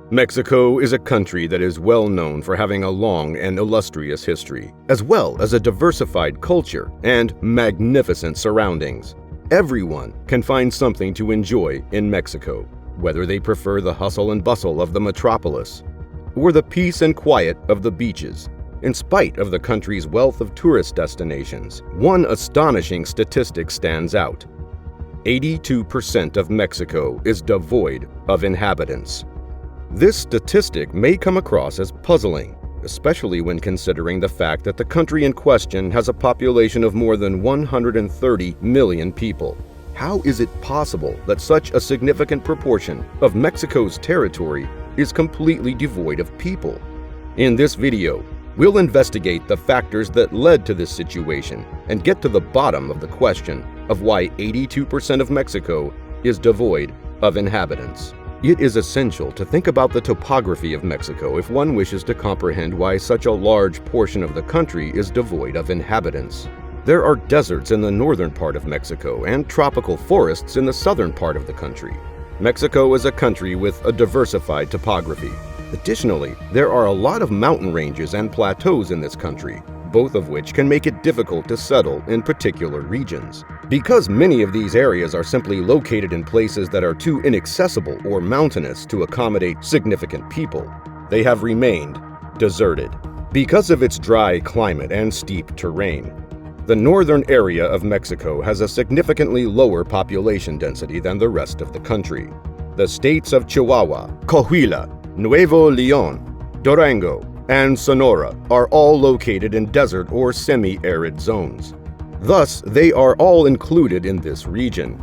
Mexico is a country that is well known for having a long and illustrious history, as well as a diversified culture and magnificent surroundings. Everyone can find something to enjoy in Mexico, whether they prefer the hustle and bustle of the metropolis or the peace and quiet of the beaches. In spite of the country's wealth of tourist destinations, one astonishing statistic stands out. 82% of Mexico is devoid of inhabitants. This statistic may come across as puzzling, especially when considering the fact that the country in question has a population of more than 130 million people. How is it possible that such a significant proportion of Mexico's territory is completely devoid of people? In this video, we'll investigate the factors that led to this situation and get to the bottom of the question of why 82% of Mexico is devoid of inhabitants. It is essential to think about the topography of Mexico if one wishes to comprehend why such a large portion of the country is devoid of inhabitants. There are deserts in the northern part of Mexico and tropical forests in the southern part of the country. Mexico is a country with a diversified topography. Additionally, there are a lot of mountain ranges and plateaus in this country, both of which can make it difficult to settle in particular regions. Because many of these areas are simply located in places that are too inaccessible or mountainous to accommodate significant people, they have remained deserted. Because of its dry climate and steep terrain, the northern area of Mexico has a significantly lower population density than the rest of the country. The states of Chihuahua, Coahuila, Nuevo León, Durango, and Sonora are all located in desert or semi-arid zones. Thus, they are all included in this region.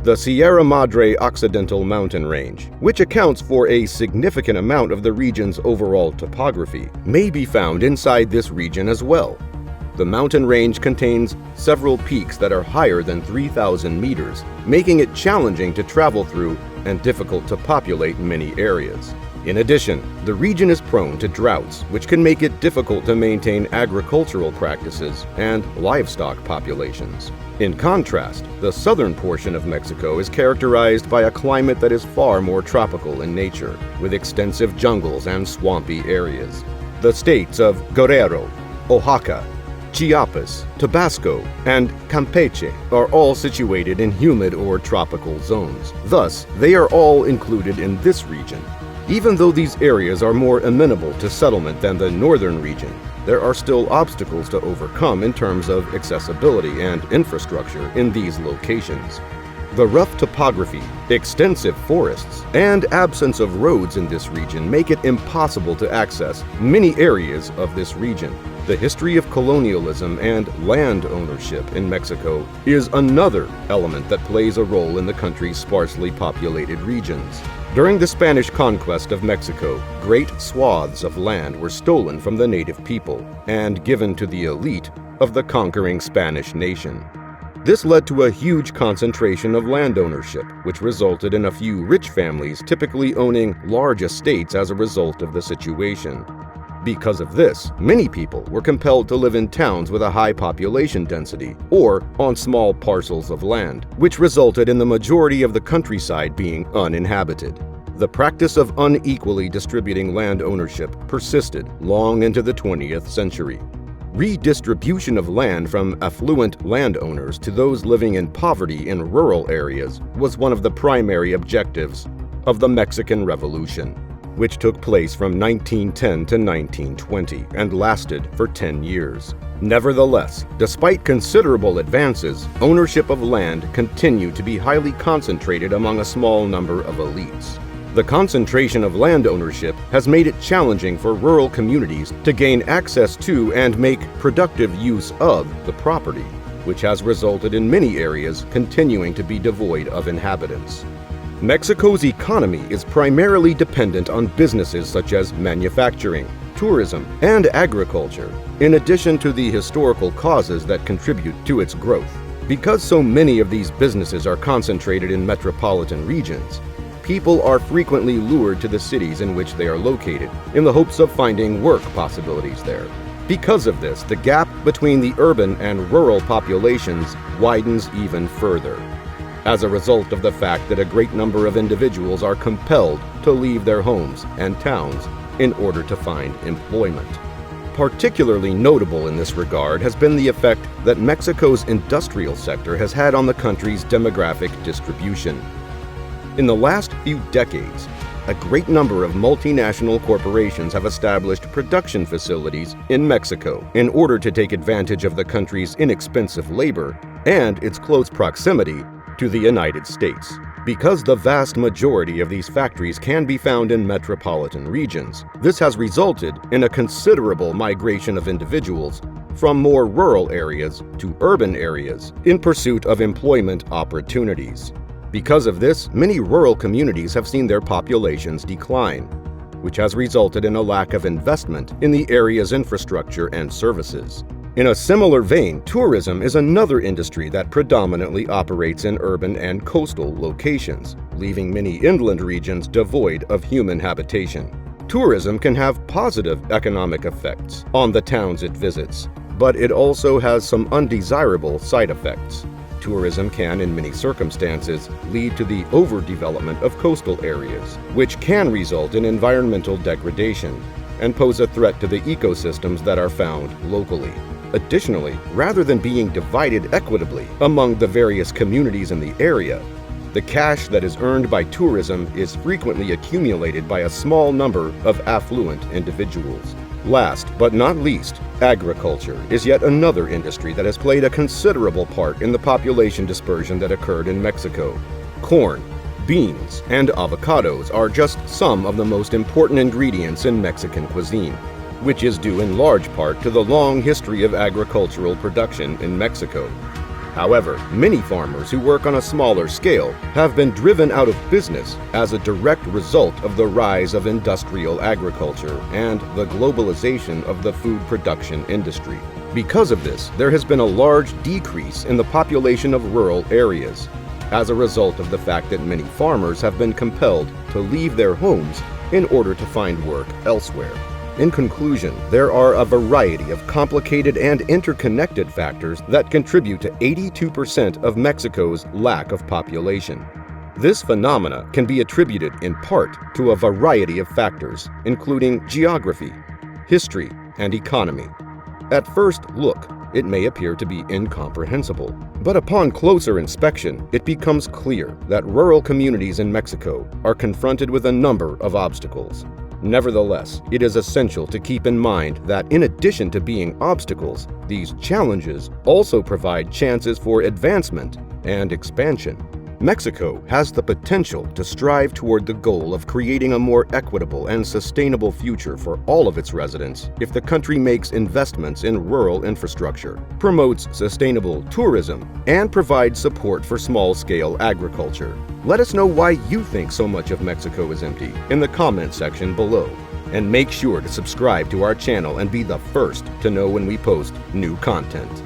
The Sierra Madre Occidental mountain range, which accounts for a significant amount of the region's overall topography, may be found inside this region as well. The mountain range contains several peaks that are higher than 3,000 meters, making it challenging to travel through and difficult to populate many areas. In addition, the region is prone to droughts, which can make it difficult to maintain agricultural practices and livestock populations. In contrast, the southern portion of Mexico is characterized by a climate that is far more tropical in nature, with extensive jungles and swampy areas. The states of Guerrero, Oaxaca, Chiapas, Tabasco, and Campeche are all situated in humid or tropical zones. Thus, they are all included in this region. Even though these areas are more amenable to settlement than the northern region, there are still obstacles to overcome in terms of accessibility and infrastructure in these locations. The rough topography, extensive forests, and absence of roads in this region make it impossible to access many areas of this region. The history of colonialism and land ownership in Mexico is another element that plays a role in the country's sparsely populated regions. During the Spanish conquest of Mexico, great swaths of land were stolen from the native people and given to the elite of the conquering Spanish nation. This led to a huge concentration of land ownership, which resulted in a few rich families typically owning large estates as a result of the situation. Because of this, many people were compelled to live in towns with a high population density or on small parcels of land, which resulted in the majority of the countryside being uninhabited. The practice of unequally distributing land ownership persisted long into the 20th century. Redistribution of land from affluent landowners to those living in poverty in rural areas was one of the primary objectives of the Mexican Revolution, which took place from 1910 to 1920 and lasted for 10 years. Nevertheless, despite considerable advances, ownership of land continued to be highly concentrated among a small number of elites. The concentration of land ownership has made it challenging for rural communities to gain access to and make productive use of the property, which has resulted in many areas continuing to be devoid of inhabitants. Mexico's economy is primarily dependent on businesses such as manufacturing, tourism, and agriculture, in addition to the historical causes that contribute to its growth. Because so many of these businesses are concentrated in metropolitan regions, people are frequently lured to the cities in which they are located in the hopes of finding work possibilities there. Because of this, the gap between the urban and rural populations widens even further. as a result of the fact that a great number of individuals are compelled to leave their homes and towns in order to find employment. Particularly notable in this regard has been the effect that Mexico's industrial sector has had on the country's demographic distribution. In the last few decades, a great number of multinational corporations have established production facilities in Mexico in order to take advantage of the country's inexpensive labor and its close proximity to the United States. Because the vast majority of these factories can be found in metropolitan regions, this has resulted in a considerable migration of individuals from more rural areas to urban areas in pursuit of employment opportunities. Because of this, many rural communities have seen their populations decline, which has resulted in a lack of investment in the area's infrastructure and services. In a similar vein, tourism is another industry that predominantly operates in urban and coastal locations, leaving many inland regions devoid of human habitation. Tourism can have positive economic effects on the towns it visits, but it also has some undesirable side effects. Tourism can, in many circumstances, lead to the overdevelopment of coastal areas, which can result in environmental degradation and pose a threat to the ecosystems that are found locally. Additionally, rather than being divided equitably among the various communities in the area, the cash that is earned by tourism is frequently accumulated by a small number of affluent individuals. Last but not least, agriculture is yet another industry that has played a considerable part in the population dispersion that occurred in Mexico. Corn, beans, and avocados are just some of the most important ingredients in Mexican cuisine, which is due in large part to the long history of agricultural production in Mexico. However, many farmers who work on a smaller scale have been driven out of business as a direct result of the rise of industrial agriculture and the globalization of the food production industry. Because of this, there has been a large decrease in the population of rural areas, as a result of the fact that many farmers have been compelled to leave their homes in order to find work elsewhere. In conclusion, there are a variety of complicated and interconnected factors that contribute to 82% of Mexico's lack of population. This phenomena can be attributed in part to a variety of factors, including geography, history, and economy. At first look, it may appear to be incomprehensible, but upon closer inspection, it becomes clear that rural communities in Mexico are confronted with a number of obstacles. Nevertheless, it is essential to keep in mind that in addition to being obstacles, these challenges also provide chances for advancement and expansion. Mexico has the potential to strive toward the goal of creating a more equitable and sustainable future for all of its residents if the country makes investments in rural infrastructure, promotes sustainable tourism, and provides support for small-scale agriculture. Let us know why you think so much of Mexico is empty in the comment section below. And make sure to subscribe to our channel and be the first to know when we post new content.